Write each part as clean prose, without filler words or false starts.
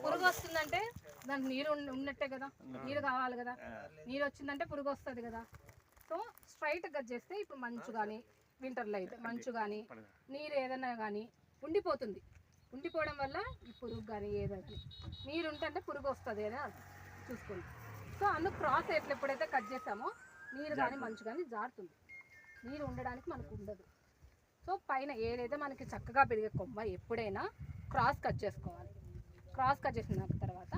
పురుగు వస్తుందంటే దానికి నీరు ఉన్నట్టే కదా, నీరు కావాలి కదా, నీరు వచ్చిందంటే పురుగు వస్తుంది కదా. సో స్ట్రైట్ కట్ చేస్తే ఇప్పుడు మంచు కానీ వింటర్లో అయితే మంచు కానీ నీరు ఏదైనా కానీ ఉండిపోతుంది. ఉండిపోవడం వల్ల ఈ పురుగు కానీ ఏదైనా నీరు ఉంటే పురుగు వస్తుంది అని అర్థం చూసుకోండి. సో అందుకు క్రాస్ ఎప్పుడైతే కట్ చేసామో నీరు కానీ మంచు కానీ జారుతుంది, నీరు ఉండడానికి మనకు ఉండదు. సో పైన ఏదైతే మనకి చక్కగా పెరిగే కొమ్మ ఎప్పుడైనా క్రాస్ కట్ చేసుకోవాలి. క్రాస్ కట్ చేసిన తర్వాత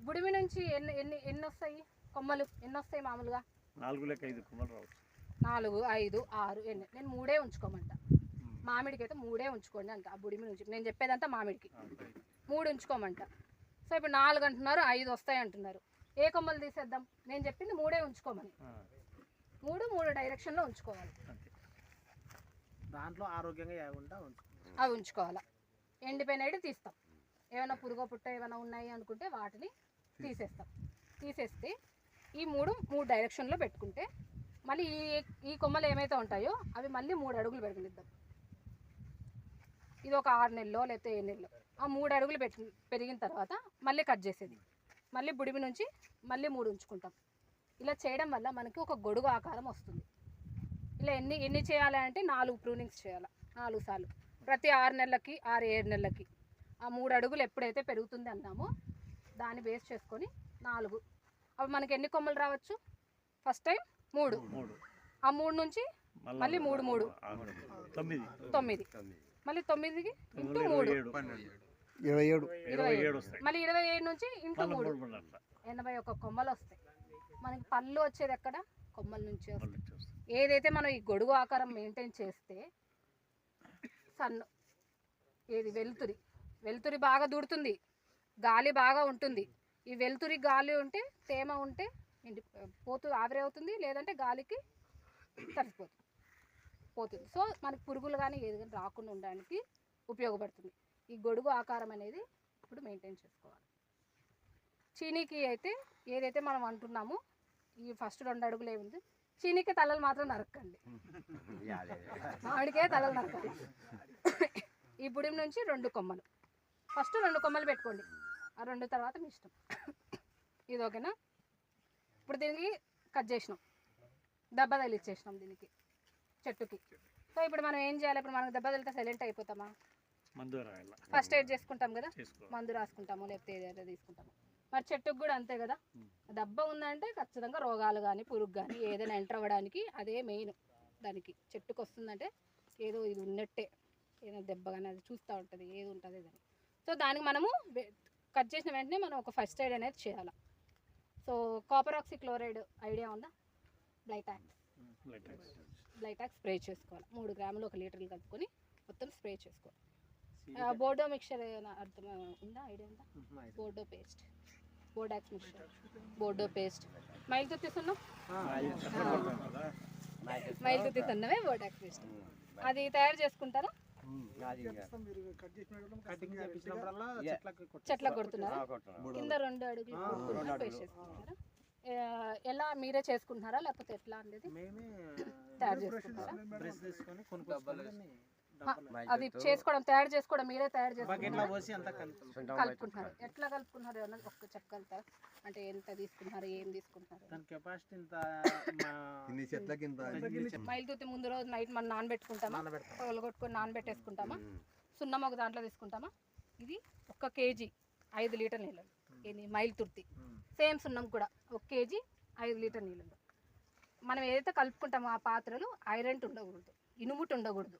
బుడిమి నుంచి ఎన్ని వస్తాయి కొమ్మలు, ఎన్ని వస్తాయి మామూలుగా? 4 లేక 5 కొమ్మలు రావచ్చు. 4, 5, 6 ఎన్ని? నేను 3 ఉంచుకోమంట. మామిడికి అయితే 3 ఉంచుకోండి అంట. ఆ బుడిమి నుంచి నేను చెప్పేదంతా మామిడికి 3 ఉంచుకోమంట. సో ఇప్పుడు 4 అంటున్నారు, 5 వస్తాయి అంటున్నారు. ఏ కొమ్మలు తీసేద్దాం? నేను చెప్పింది 3 ఉంచుకోమని. 3 డైరెక్షన్లో ఉంచుకోవాలి. దాంట్లో ఆరోగ్యంగా అవి ఉంచుకోవాలా. ఎండిపోయినవి తీస్తాం. ఏమైనా పురుగు పుట్ట ఏమైనా ఉన్నాయి అనుకుంటే వాటిని తీసేస్తాం. తీసేస్తే ఈ 3 డైరెక్షన్లో పెట్టుకుంటే మళ్ళీ ఈ కొమ్మలు ఏమైతే ఉంటాయో అవి మళ్ళీ 3 అడుగులు పెరగనిద్దాం. ఇది ఒక 6 నెలలో లేకపోతే 7 నెలలో ఆ 3 అడుగులు పెరిగిన తర్వాత మళ్ళీ కట్ చేసేది. మళ్ళీ బుడిమి నుంచి మళ్ళీ 3 ఉంచుకుంటాం. ఇలా చేయడం వల్ల మనకి ఒక గొడుగు ఆకారం వస్తుంది. ఇలా ఎన్ని చేయాలి అంటే 4 ప్రూనింగ్స్ చేయాలి, 4 సార్లు. ప్రతి 6 నెలలకి 6-7 నెలలకి ఆ 3 అడుగులు ఎప్పుడైతే పెరుగుతుంది అన్నామో దాన్ని బేస్ చేసుకొని 4. అవి మనకి ఎన్ని కొమ్మలు రావచ్చు? First time 3. ఆ 3 నుంచి మళ్ళీ 3 9. మళ్ళీ 9కి ఇంటూ 3 27. మళ్ళీ 27 నుంచి ఇంటూ 3 81 కొమ్మలు వస్తాయి. మనకి పళ్ళు వచ్చేది ఎక్కడ? కొమ్మల నుంచి వస్తాయి. ఏదైతే మనం ఈ గొడుగు ఆకారం మెయింటైన్ చేస్తే ఏది వెలుతురి బాగా దూడుతుంది, గాలి బాగా ఉంటుంది. ఈ వెలుతురి గాలి ఉంటే తేమ ఉంటే ఆవిరి అవుతుంది, లేదంటే గాలికి పోతుంది. సో మనకి పురుగులు కానీ ఏది కానీ రాకుండా ఉండడానికి ఉపయోగపడుతుంది ఈ గొడుగు ఆకారం అనేది. ఇప్పుడు మెయింటైన్ చేసుకోవాలి. చీనీకి అయితే ఏదైతే మనం అంటున్నామో ఈ ఫస్ట్ 2 అడుగులు ఏముంది, చీనీకి తలలు మాత్రం నరక్కండి, మామిడికే తలలు నరకాలి. ఈ బుడిం నుంచి 2 కొమ్మలు, ఫస్ట్ 2 కొమ్మలు పెట్టుకోండి. ఆ 2 తర్వాత మీ ఇష్టం. ఇది ఓకేనా? ఇప్పుడు దీనికి కట్ చేసినాం, దెబ్బ తగిలిచ్చేసినాం దీనికి చెట్టుకి. సో ఇప్పుడు మనం ఏం చేయాలి? ఇప్పుడు మనకు దెబ్బ తగిలితే సైలెంట్ అయిపోతామా? ఫస్ట్ ఎయిడ్ చేసుకుంటాం కదా, మందు రాసుకుంటాము లేకపోతే ఏదైనా తీసుకుంటాము. మరి చెట్టుకు కూడా అంతే కదా. దెబ్బ ఉందంటే ఖచ్చితంగా రోగాలు కానీ పురుగు కానీ ఏదైనా ఎంటర్ అవ్వడానికి అదే మెయిన్. దానికి చెట్టుకు వస్తుందంటే ఏదో ఇది ఉన్నట్టే, ఏదైనా దెబ్బ కానీ అది చూస్తూ ఉంటుంది ఏది ఉంటుంది అని. సో దానికి మనము కట్ చేసిన వెంటనే మనం ఒక ఫస్ట్ ఎయిడ్ అనేది చేయాలి. So copper oxy chloride idea ఉందా? బ్లైటాక్స్ స్ప్రే చేసుకోవాలి. 3 గ్రాములు 1 లీటర్లు కలుపుకొని మొత్తం స్ప్రే చేసుకోవాలి. బోర్డో మిక్చర్ అర్థం ఉందా? ఐడియా ఉందా? బోర్డాక్స్ మిక్చర్, బోర్డో పేస్ట్, మైల్ తుత్తిస్తున్నాం, మైల్ తుత్తిస్తున్నవే బోర్డాక్స్ పేస్ట్. అది తయారు చేసుకుంటారా? చెట్లకు కొడుతున్నారా? కింద 2 అడుగులు పేస్ట్ చేసుకుంటారా? ఎలా మీరే చేసుకుంటున్నారా లేకపోతే ఎట్లా అనేది తయారు చేసుకుంటారా? అది చేసుకోవడం తయారు చేసుకోవడం మీరే తయారు కలుపుకుంటున్నారు. ఎట్లా కలుపుకుంటున్నారు అన్నది ఒక్క చెప్పగలుగుతారు? అంటే ఎంత తీసుకుంటున్నారు, ఏం తీసుకుంటున్నారు? మైల్ తూతి ముందు రోజు నైట్ మనం నానబెట్టుకుంటామా, కొట్టుకొని నానబెట్టేసుకుంటామా, సున్నం ఒక దాంట్లో తీసుకుంటామా. ఇది 1 కేజీ 5 లీటర్ నీళ్ళు. ఇది మైల్ తుర్తి. సేమ్ సున్నం కూడా 1 కేజీ 5 లీటర్ నీళ్ళు. మనం ఏదైతే కలుపుకుంటామో ఆ పాత్రలు ఐరన్ ఉండకూడదు, ఇనుముటి ఉండకూడదు,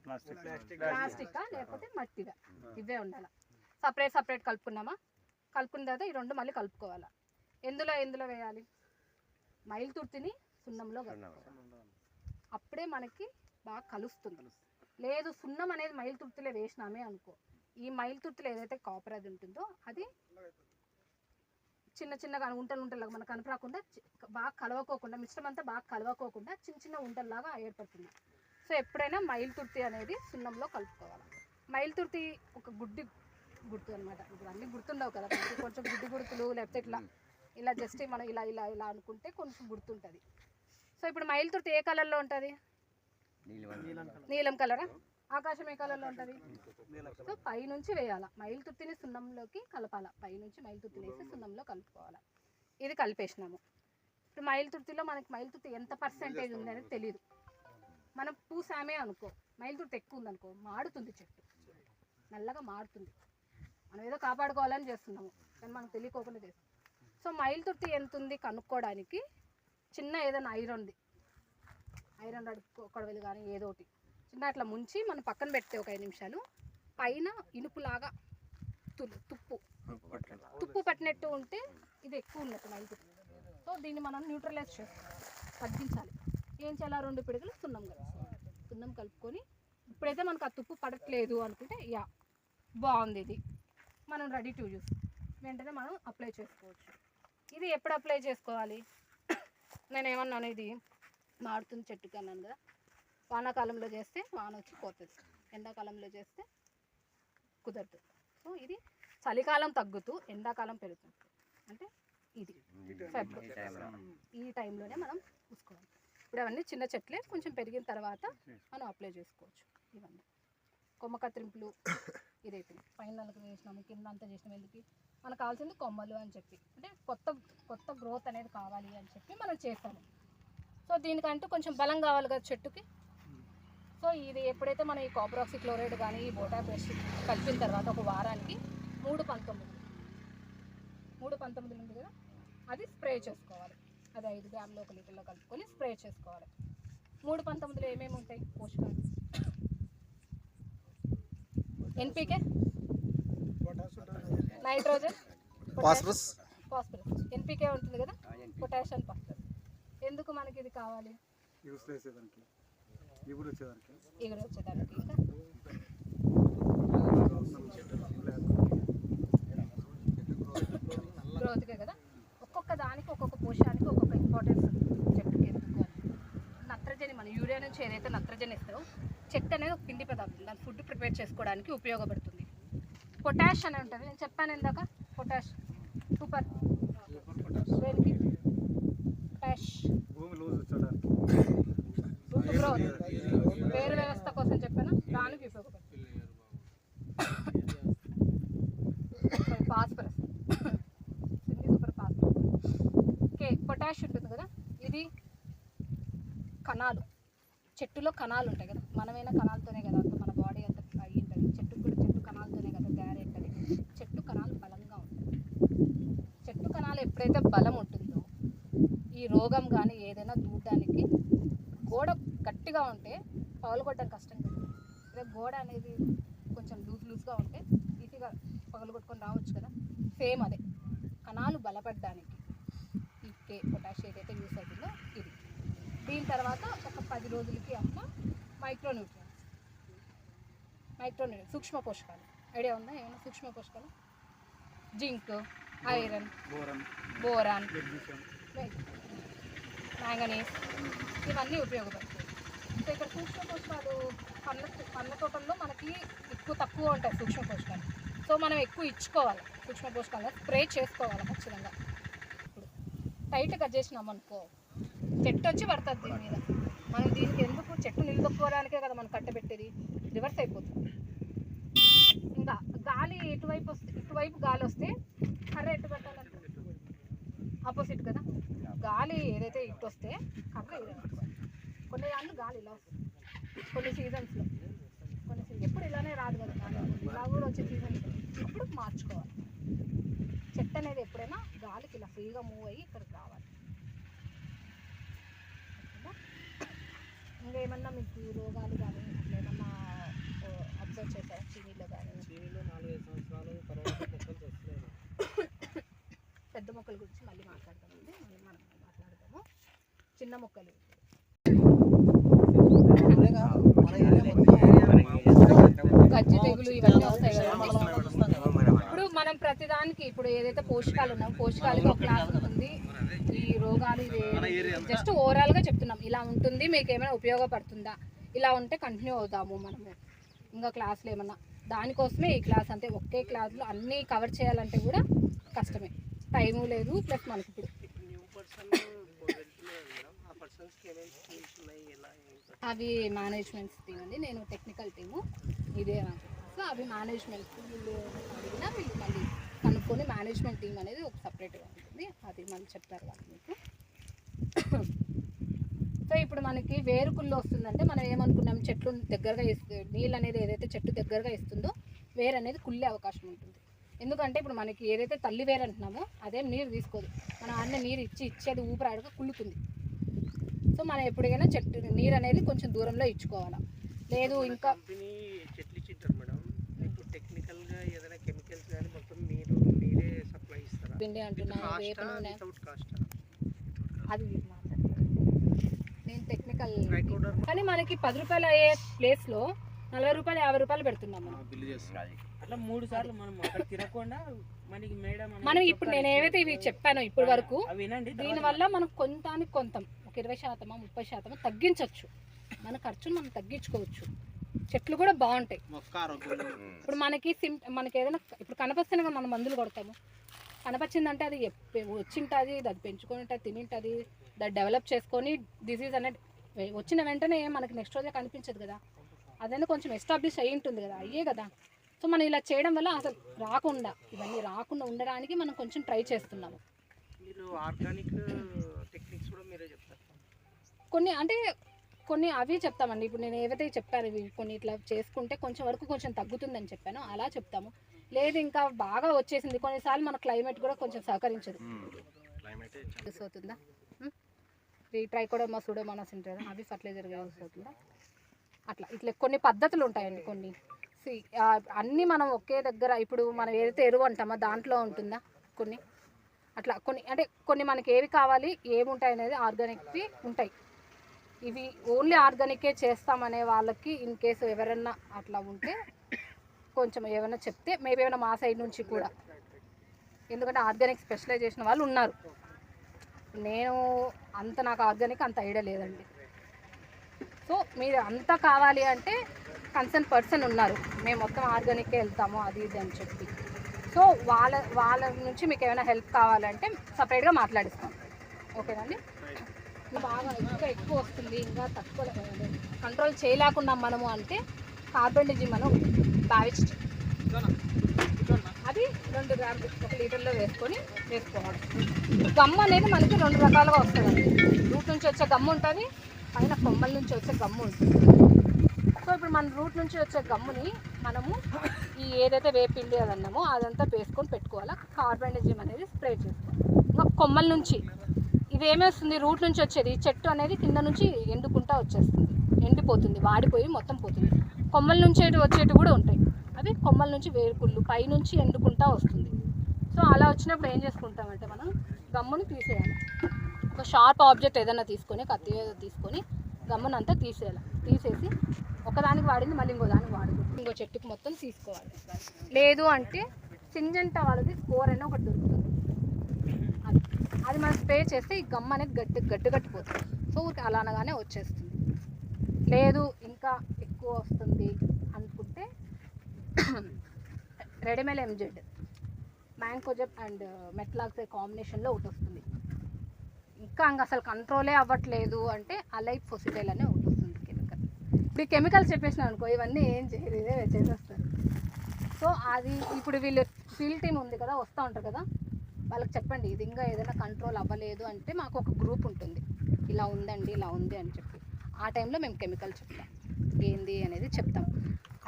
ప్లాస్టికా లేకపోతే మట్టిగా ఇవే ఉండాలి. సపరేట్ కలుపుకున్నామా, కలుపుకున్న తర్వాత ఈ 2 మళ్ళీ కలుపుకోవాలా. ఎందులో వేయాలి? మైల్ తుర్తిని సున్నంలో అప్పుడే మనకి బాగా కలుస్తుంది. లేదు సున్నం అనేది మైల్ తుర్తిలో వేసినామే అనుకో, ఈ మైల్ తుర్తిలో ఏదైతే కాపర్ అది ఉంటుందో అది చిన్నగా ఉంటలుగా మనకు కనపడకుండా బాగా కలవకోకుండా, మిశ్రమం అంతా బాగా కలవకోకుండా చిన్న ఉంటల్లాగా ఏర్పడుతుంది. సో ఎప్పుడైనా మైల్ తుర్తి అనేది సున్నంలో కలుపుకోవాలి. మైల్ తుర్తి ఒక గుర్తు అనమాట. ఇప్పుడు అన్నీ గుర్తుండవు కదా, కొంచెం గుర్తులు లేకపోతే ఇలా జస్ట్ మనం ఇలా అనుకుంటే కొంచెం గుర్తుంటుంది. సో ఇప్పుడు మైల్ తుర్తి ఏ కలర్లో ఉంటుంది? నీలం కలరా? ఆకాశం ఏ కలర్లో ఉంటుంది? సో పైనుంచి వేయాలి. మైలు తుత్తిని సున్నంలోకి కలపాలి. పైనుంచి మైలు తుత్తిని వేసి సున్నంలో కలుపుకోవాలి. ఇది కలిపేసినాము. ఇప్పుడు మైలు తుత్తిలో మనకి మైలు తుత్తి ఎంత పర్సెంటేజ్ ఉంది అనేది తెలియదు. మనం పూసామే అనుకో, మైలు తుత్తి ఎక్కువ ఉందనుకో మాడుతుంది, చెట్టు నల్లగా మారుతుంది. మనం ఏదో కాపాడుకోవాలని చేస్తున్నాము కానీ మనకు తెలియకోకుండా చేస్తాం. సో మైలు తుత్తి ఎంత ఉంది కనుక్కోవడానికి చిన్న ఏదైనా ఐరన్ రడ్ కొడవలి కానీ ఏదో ఒకటి చిన్న అట్లా ముంచి మనం పక్కన పెడితే ఒక 5 నిమిషాలు పైన ఇనుపులాగా తుప్పు పట్టినట్టు ఉంటే ఇది ఎక్కువ ఉన్నట్టు మైలు తుత్తి. సో దీన్ని మనం న్యూట్రలైజ్ చేసుకోవాలి, తగ్గించాలి. ఏం చేయాలి? 2 పిడుగులు సున్నం కలుపుకొని ఇప్పుడైతే మనకు ఆ తుప్పు పడట్లేదు అనుకుంటే యా బాగుంది, ఇది మనం రెడీ టు యూస్, వెంటనే మనం అప్లై చేసుకోవచ్చు. ఇది ఎప్పుడు అప్లై చేసుకోవాలి? నేను ఏమన్నాను, ఇది మారుతుంది చెట్టుకి అన్నాను కదా. వానాకాలంలో చేస్తే వాన వచ్చి పోతుంది, ఎండాకాలంలో చేస్తే కుదరదు. సో ఇది చలికాలం తగ్గుతూ ఎండాకాలం పెరుగుతుంది అంటే ఇది ఈ టైంలోనే మనం చూసుకోవాలి. ఇప్పుడు అవన్నీ చిన్న చెట్లే, కొంచెం పెరిగిన తర్వాత మనం అప్లై చేసుకోవచ్చు. ఇవన్నీ కొమ్మ కత్తిరింపులు ఇదైతే పైన నలుగు వేసినాము, కింద అంతా చేసినాము. ఎందుకు? మనకు కావాల్సింది కొమ్మలు అని చెప్పి, అంటే కొత్త గ్రోత్ అనేది కావాలి అని చెప్పి మనం చేస్తాము. సో దీనికంటూ కొంచెం బలం కావాలి కదా చెట్టుకి. సో ఇది ఎప్పుడైతే మనం ఈ కాపర్ ఆక్సీ క్లోరైడ్ కానీ ఈ బోటా పేస్ట్ కలిపిన తర్వాత ఒక వారానికి 319 ఉంది కదా, అది స్ప్రే చేసుకోవాలి. అది 5 గ్రాములు 1 లీటర్లో కలుపుకొని స్ప్రే చేసుకోవాలి. 319లో ఏమేమి ఉంటాయి? పోషకాలు, ఎన్పికే, నైట్రోజన్, ఫాస్ఫరస్. ఎన్పికే ఉంటుంది కదా, పొటాషియం, ఫాస్ఫరస్. ఎందుకు మనకి ఇది కావాలి? ఇగురు వచ్చేదానికి. ఇంకా గ్రోత్కే కదా. ఒక్కొక్క దానికి ఒక్కొక్క పోషకానికి ఒక్కొక్క ఇంపార్టెన్స్ చెట్టుకి. ఎందుకు? నత్రజని, మన యూరియా నుంచి ఏదైతే నత్రజని ఇస్తారో చెట్టు అనేది ఒక పిండి పదార్థం, దాని ఫుడ్ ప్రిపేర్ చేసుకోవడానికి ఉపయోగపడుతుంది. పొటాష్ అని ఉంటుంది, నేను చెప్పాను ఇందాక. పొటాష్ సూపర్, దేనికి? పొటాష్ గ్రోత్, వేరు వ్యవస్థ కోసం చెప్పాను, దానికి ఉపయోగపడుతుంది. Phosphorus, super phosphorus. Okay, potash ఉంటుంది కదా, ఇది కణాలు, చెట్టులో కణాలు ఉంటాయి కదా. మనమైనా కణాలతోనే కదా అంత మన బాడీ అంతా అయ్యి ఉంటుంది. చెట్టు కణాలతోనే కదా తయారైంటుంది. చెట్టు కణాలు బలంగా ఉంటాయి. చెట్టు కణాలు ఎప్పుడైతే బలం ఉంటుందో ఈ రోగం కానీ ఏదైనా దూడడానికి, గోడ గట్టిగా ఉంటే పగలగొట్టడం కష్టం కదా. అదే గోడ అనేది కొంచెం లూజ్గా ఉంటే ఈజీగా పగలగొట్టుకొని రావచ్చు కదా. సేమ్ అదే కణాలు బలపడడానికి ఈ పొటాషియం ఏదైతే యూస్ అవుతుందో ఇది. దీని తర్వాత ఒక 10 రోజులకి అట్లా మైక్రోన్యూట్రియన్స్, సూక్ష్మ పోషకాలు. ఐడియా ఉందా ఏమైనా సూక్ష్మ పోషకాలు? జింక్, ఐరన్, బోరాన్, మ్యాంగనీస్, ఇవన్నీ ఉపయోగపడతాయి. సో ఇక్కడ సూక్ష్మ పోషకాలు పండ్ల తోటల్లో మనకి తక్కువ ఉంటాయి సూక్ష్మ పోషకాలు. సో మనం ఎక్కువ ఇచ్చుకోవాలి సూక్ష్మ పోషకాలు, స్ప్రే చేసుకోవాలి ఖచ్చితంగా. ఇప్పుడు టైట్గా చేసినామనుకో చెట్టు వచ్చి పడుతుంది దీని మీద. మనం దీనికి ఎందుకు? చెట్టు నిలదొక్కోవడానికే కదా మనం కట్టబెట్టేది. రివర్స్ అయిపోతుంది. ఇంకా గాలి ఇటువైపు గాలి వస్తే కర్ర ఎటు పెట్టాలంటే ఆపోజిట్ కదా. గాలి ఏదైతే ఇటు వస్తే కర్ర ఇలా వస్తుంది. కొన్ని దాంట్లో గాలి ఇలా వస్తుంది, కొన్ని సీజన్స్లో. ఎప్పుడు ఇలానే రాదు కదా గాలి, ఇలా కూడా వచ్చే సీజన్స్. ఇప్పుడు మార్చుకోవాలి. చెట్టు అనేది ఎప్పుడైనా గాలికి ఇలా ఫ్రీగా మూవ్ అయ్యి ఇక్కడికి రావాలి. ఇంకా ఏమన్నా మీకు రోగాలు కానీ ఏమన్నా అబ్జర్వ్ చేశారా? చీనీలో కానీ, 4-5 సంవత్సరాలు తర్వాత మొక్కలు వస్తున్నాయి. పెద్ద మొక్కల గురించి మళ్ళీ మాట్లాడతామండి, మనం మాట్లాడతాము. చిన్న మొక్కలు గజ్జి తెగులు ఇవన్నీ వస్తాయి కదా. ఇప్పుడు మనం ప్రతిదానికి ఇప్పుడు ఏదైతే పోషకాలు ఉన్నాయో పోషకాలకి ఒక క్లాస్ ఉంటుంది. ఈ రోగాలు ఇది జస్ట్ ఓవరాల్గా చెప్తున్నాం, ఇలా ఉంటుంది, మీకు ఏమైనా ఉపయోగపడుతుందా, ఇలా ఉంటే కంటిన్యూ అవుతాము మనము. ఇంకా క్లాసులు ఏమన్నా దానికోసమే ఈ క్లాస్. అంతే, ఒకే క్లాస్లో అన్నీ కవర్ చేయాలంటే కూడా కష్టమే, టైము లేదు. ప్లస్ మనకి ఇప్పుడు పర్సన్స్కి ఏమేమి స్కీమ్స్ ఉన్నాయి ఎలా ఏంటి? అవి మేనేజ్మెంట్స్ టీమ్ అండి, నేను టెక్నికల్ టీము ఇదే నాకు. సో అవి మేనేజ్మెంట్ వీళ్ళు అడిగినా వీళ్ళు మళ్ళీ కనుక్కొని మేనేజ్మెంట్ టీం అనేది ఒక సపరేట్గా ఉంటుంది, అది మళ్ళీ చెప్తారు వాళ్ళు మీకు. సో ఇప్పుడు మనకి వేరుకుళ్ళు వస్తుందంటే మనం ఏమనుకున్నాం, చెట్లు దగ్గరగా నీళ్ళు అనేది ఏదైతే చెట్టు దగ్గరగా ఇస్తుందో వేరు అనేది కుళ్ళే అవకాశం ఉంటుంది. ఎందుకంటే ఇప్పుడు మనకి ఏదైతే తల్లి వేరు అంటున్నామో అదేం నీరు తీసుకోదు, మనం అన్న నీరు ఇచ్చేది ఊపిరాడగా కుళ్ళుతుంది. సో మనం ఎప్పుడైనా చెట్టు నీరు అనేది కొంచెం దూరంలో ఇచ్చుకోవాలా. లేదు ఇంకా కంపెనీ చెట్లు ఇచ్చింటారు మేడం, ఇప్పుడు టెక్నికల్గా ఏదైనా కెమికల్స్ కానీ మొత్తం మీరే సప్లై ఇస్తారా? పిండి అంటున్నా వేప నూనె వితౌట్ కాస్ట్? అది నేను టెక్నికల్, కానీ మనకి 10 రూపాయలు అయ్యే ప్లేస్లో 40 రూపాయలు 50 రూపాయలు పెడుతున్నాం మనం. బిల్లు చేస్తారు అట్లా 3 సార్లు మనం అక్కడ తిరగకుండా మనకి మేడం మనం ఇప్పుడు నేను ఏవైతే ఇవి చెప్పానో ఇప్పటి వరకు వినండి, దీనివల్ల మనం కొంతానికి కొంత ఒక 20% 30% తగ్గించవచ్చు, మన ఖర్చును మనం తగ్గించుకోవచ్చు, చెట్లు కూడా బాగుంటాయి. ఇప్పుడు మనకి మనకి ఏదైనా ఇప్పుడు కనపస్తేనే మనం మందులు కొడతాము, కనపచ్చిందంటే అది వచ్చింటుంది, అది పెంచుకొని ఉంటుంది, తినింటుంది, దాన్ని డెవలప్ చేసుకొని డిసీజ్ అనేది వచ్చిన వెంటనే మనకి నెక్స్ట్ రోజే కనిపించదు కదా, అదైనా కొంచెం ఎస్టాబ్లిష్ అయ్యి ఉంటుంది కదా, అయ్యే కదా. సో మనం ఇలా చేయడం వల్ల అసలు ఇవన్నీ రాకుండా ఉండడానికి మనం కొంచెం ట్రై చేస్తున్నాము. మీరు ఆర్గానిక్ టెక్నిక్స్ కూడా మీరే చెప్తారు కొన్ని అవి చెప్తామండి. ఇప్పుడు నేను ఏవైతే చెప్పాను ఇవి కొన్ని ఇట్లా చేసుకుంటే కొంచెం వరకు కొంచెం తగ్గుతుందని చెప్పాను, అలా చెప్తాము. లేదు ఇంకా బాగా వచ్చేసింది, కొన్నిసార్లు మన క్లైమేట్ కూడా కొంచెం సహకరించదు, యూస్ అవుతుందా ఈ ట్రైకోడర్మా సూడోమోనాస్ ఉంటారు అవి ఫర్టిలైజర్గా యూస్ అవుతుందా, ఇట్లా కొన్ని పద్ధతులు ఉంటాయండి. కొన్ని అన్నీ మనం ఒకే దగ్గర ఇప్పుడు మనం ఏదైతే ఎరువు అంటామో దాంట్లో ఉంటుందా, కొన్ని మనకి ఏవి కావాలి ఏవి ఉంటాయి అనేది ఆర్గానిక్వి ఉంటాయి. ఇవి ఓన్లీ ఆర్గానికే చేస్తామనే వాళ్ళకి ఇన్ కేసు ఎవరన్నా అట్లా ఉంటే కొంచెం ఏమైనా చెప్తే మేబీ ఏమైనా మా సైడ్ నుంచి కూడా, ఎందుకంటే ఆర్గానిక్ స్పెషలైజ్ చేసిన వాళ్ళు ఉన్నారు. నేను నాకు ఆర్గానిక్ అంత ఐడియా లేదండి. సో మీరు అంతా కావాలి అంటే కన్సర్న్ పర్సన్ ఉన్నారు, మేము మొత్తం ఆర్గానిక్కే వెళ్తాము అది ఇది అని చెప్పి. సో వాళ్ళ నుంచి మీకు ఏమైనా హెల్ప్ కావాలంటే సపరేట్గా మాట్లాడిస్తాం, ఓకేనండి. బాగా ఇంకా ఎక్కువ వస్తుంది, ఇంకా తక్కువ కంట్రోల్ చేయలేకున్నాం మనము అంటే కార్బెండజిమ్ అని భావించి అది 2 గ్రాములు 1 లీటర్లో వేసుకోవాలి. గమ్ము అనేది మనకి 2 రకాలుగా వస్తుందండి, రూట్ నుంచి వచ్చే గమ్ము ఉంటుంది, పైన కొమ్మల నుంచి వచ్చే గమ్ము ఉంటుంది. సో ఇప్పుడు మన రూట్ నుంచి వచ్చే గమ్ముని మనము ఈ ఏదైతే వేపిండి అది అన్నామో అదంతా వేసుకొని పెట్టుకోవాలి, కార్బెండజిమ్ అనేది స్ప్రే చేసుకోవాలి. ఇంకా కొమ్మల నుంచి ఇది ఏమేస్తుంది, రూట్ నుంచి వచ్చేది చెట్టు అనేది కింద నుంచి ఎండుకుంటా వచ్చేస్తుంది, ఎండిపోతుంది, వాడిపోయి మొత్తం పోతుంది. కొమ్మల నుంచి వచ్చేటి కూడా ఉంటాయి, అవి కొమ్మల నుంచి వేరుకుళ్ళు పైనుంచి ఎండుకుంటా వస్తుంది. సో అలా వచ్చినప్పుడు ఏం చేసుకుంటామంటే మనం గమ్ముని తీసేయాలి, ఒక షార్ప్ ఆబ్జెక్ట్ ఏదైనా తీసుకొని కత్తి తీసుకొని గమ్మునంతా తీసేసి ఒకదానికి వాడింది మళ్ళీ ఇంకో దానికి వాడకూడదు, ఇంకో చెట్టుకు మొత్తం తీసుకోవాలి. లేదు అంటే సింజంటా వాళ్ళది స్కోర్ అని ఒకటి దొరుకుతుంది, అది మనం స్ప్రే చేస్తే ఈ గమ్ అనేది గట్టిపోతుంది. సో ఊరికి అలా అనగానే వచ్చేస్తుంది. లేదు ఇంకా ఎక్కువ వస్తుంది అనుకుంటే రెడమెల్ ఎంజెడ్ మ్యాంకోజెబ్ అండ్ మెట్లాక్సే కాంబినేషన్లో ఒకటి వస్తుంది. ఇంకా అసలు కంట్రోలే అవ్వట్లేదు అంటే అలైట్ ఫోసిటైల్ అనే ఒకటి వస్తుంది కెమికల్. ఇప్పుడు ఈ కెమికల్స్ చెప్పేసిన అనుకో ఇవన్నీ ఏం చేయరు, ఇదే చేసేస్తారు. సో అది ఇప్పుడు వీళ్ళు ఫీల్డ్ టీమ్ ఉంది కదా, వస్తూ ఉంటారు కదా, వాళ్ళకి చెప్పండి ఇది ఇంకా ఏదైనా కంట్రోల్ అవ్వలేదు అంటే మాకు ఒక గ్రూప్ ఉంటుంది, ఇలా ఉందండి ఇలా ఉంది అని చెప్పి ఆ టైంలో మేము కెమికల్ చెప్తాం, ఏంది అనేది చెప్తాం.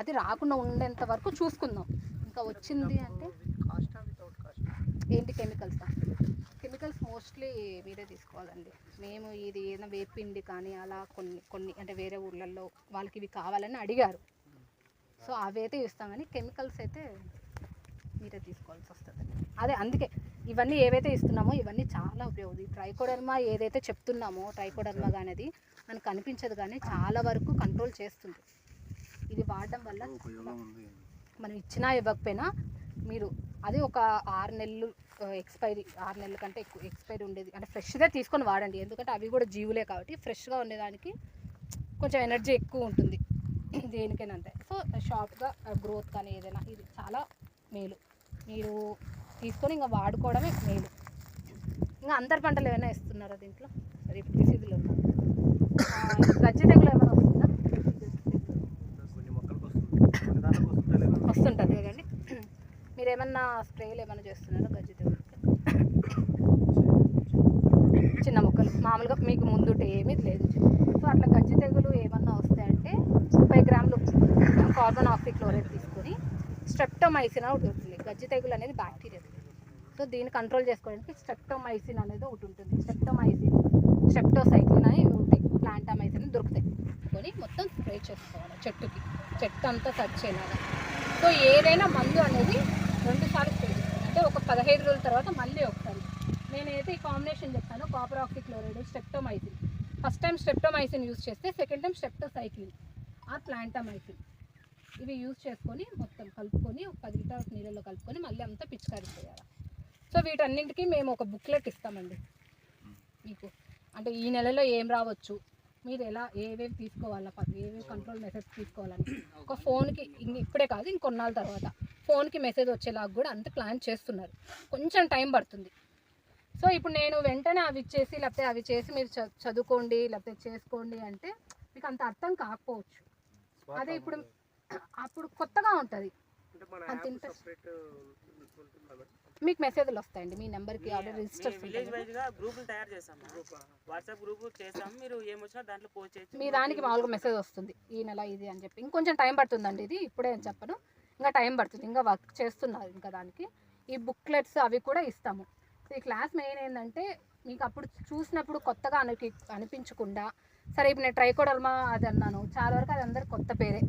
అది రాకుండా ఉండేంత వరకు చూసుకుందాం. ఇంకా వచ్చింది అంటే ఏంటి కెమికల్స్ మోస్ట్లీ మీరే తీసుకోవాలండి. మేము ఇది ఏదైనా వేపిండి కానీ అలా కొన్ని అంటే వేరే ఊర్లలో వాళ్ళకి ఇవి కావాలని అడిగారు, సో అవి అయితే ఇస్తాం, కానీ కెమికల్స్ అయితే మీరే తీసుకోవాల్సి వస్తుంది. అదే అందుకే ఇవన్నీ ఏవైతే ఇస్తున్నామో ఇవన్నీ చాలా ఉపయోగం. ట్రైకోడర్మా ఏదైతే చెప్తున్నామో ట్రైకోడర్మా అనేది మనకు కనిపించదు కానీ చాలా వరకు కంట్రోల్ చేస్తుంది. ఇది వాడడం వల్ల మనం ఇచ్చినా ఇవ్వకపోయినా మీరు అది ఒక 6 నెలలు ఎక్స్పైరీ, 6 నెలల కంటే ఎక్కువ ఎక్స్పైరీ ఉండేది అంటే ఫ్రెష్గా తీసుకొని వాడండి. ఎందుకంటే అవి కూడా జీవులే కాబట్టి ఫ్రెష్గా ఉండేదానికి కొంచెం ఎనర్జీ ఎక్కువ ఉంటుంది దేనికైనా అంటే. సో షార్ట్గా గ్రోత్ కానీ ఏదైనా ఇది చాలా మేలు, మీరు తీసుకొని ఇంకా వాడుకోవడమే మేలు. ఇంకా అంతర్ పంటలు ఏమైనా ఇస్తున్నారా దీంట్లో? సరే ఇప్పుడు దిశలో గజ్జి తెగులు ఏమైనా వస్తుందా? కొన్ని మొక్కలకు వస్తుంది, కొన్ని దాంట్లోకి వస్తుందా లేదా? వస్తుంటుంది కదండి. మీరు ఏమన్నా స్ప్రేలు ఏమైనా చేస్తున్నారా గజ్జి తెగులుకి? చిన్న మొక్కలు మామూలుగా మీకు ముందుట ఏమీ లేదు. సో అట్లా గజ్జి తెగులు ఏమన్నా వస్తాయంటే 30 గ్రాములు కార్బన్ ఆక్సిక్లోరైడ్ తీసుకొని స్ట్రెప్టోమైసిన్ ఒకటి ఉంటుంది. గజ్జి తెగులు అనేది బ్యాక్టీరియా. సో దీన్ని కంట్రోల్ చేసుకోవడానికి స్ట్రెప్టోమైసిన్ అనేది ఒకటి ఉంటుంది. స్ట్రెప్టోమైసిన్, స్ట్రెప్టోసైక్లిన్ అని ఉంటాయి. ప్లాంటామైసిన్ దొరుకుతాయి. కొని మొత్తం స్ప్రే చేసుకోవాలి చెట్టు అంతా తడిచేలాగా. సో ఏదైనా మందు అనేది 2 సార్లు స్ప్రే చేసుకోవాలి. అంటే ఒక 15 రోజుల తర్వాత మళ్ళీ ఒకసారి. నేనైతే ఈ కాంబినేషన్ చెప్తాను, copper oxychloride, streptomycin. First time streptomycin use చేస్తే second time streptocycline or plantomycin ఇవి యూజ్ చేసుకొని మొత్తం కలుపుకొని ఒక 10 లీటర్స్ నీళ్ళలో కలుపుకొని మళ్ళీ అంతా పిచికారీ చేయాలి. సో వీటన్నింటికి మేము ఒక బుక్లెట్ ఇస్తామండి మీకు. అంటే ఈ నెలలో ఏం రావచ్చు, మీరు ఎలా ఏవేవి తీసుకోవాలా, ఏవేవి కంట్రోల్ మెసేజ్ తీసుకోవాలని ఒక ఫోన్కి ఇప్పుడే కాదు ఇంకొన్నాళ్ళ తర్వాత ఫోన్కి మెసేజ్ వచ్చేలాగా కూడా అంత ప్లాన్ చేస్తున్నారు. కొంచెం టైం పడుతుంది. సో ఇప్పుడు నేను వెంటనే అవి ఇచ్చేసి లేకపోతే అవి చేసి మీరు చదువుకోండి లేకపోతే చేసుకోండి అంటే మీకు అంత అర్థం కాకపోవచ్చు. అదే ఇప్పుడు అప్పుడు కొత్తగా ఉంటుంది. అంత ఇంట్రెస్ట్ మీకు మెసేజ్లు వస్తాయండి మీ నెంబర్కి ఆల్రెడీ రిజిస్టర్. విలేజ్ వైజ్గా గ్రూపులు తయారు చేస్తాము, వాట్సాప్ గ్రూప్ చేస్తాము. మీరు ఏమొచ్చినా దాంట్లో పోస్ట్ చేయొచ్చు. మీ దానికి మామూలుగా మెసేజ్ వస్తుంది ఈ నెల ఇది అని చెప్పి. ఇంకొంచెం టైం పడుతుందండి, ఇది ఇప్పుడే అని చెప్పను, ఇంకా టైం పడుతుంది, ఇంకా వర్క్ చేస్తున్నారు ఇంకా దానికి. ఈ బుక్లెట్స్ అవి కూడా ఇస్తాము. సో ఈ క్లాస్ మెయిన్ ఏంటంటే మీకు అప్పుడు చూసినప్పుడు కొత్తగా అనిపించకుండా, సరే ఇప్పుడు నేను ట్రైకోడర్మా అది అన్నాను, చాలా వరకు అది అందరికి కొత్త పేరే.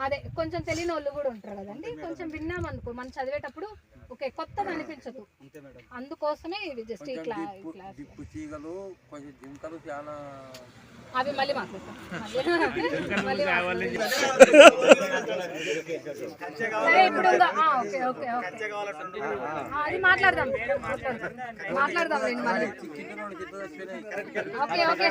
అదే కొంచెం తెలియని వాళ్ళు కూడా ఉంటారు కదండి. కొంచెం విన్నామనుకో మనం చదివేటప్పుడు ఓకే కొత్తగా అనిపించదు. అందుకోసమే ఇది జస్ట్ ఈ క్లాస్. అవి మళ్ళీ మాట్లాడతాం. సరే ఇప్పుడు ఓకే ఓకే ఓకే అది మాట్లాడదాం మళ్ళీ. Okay okay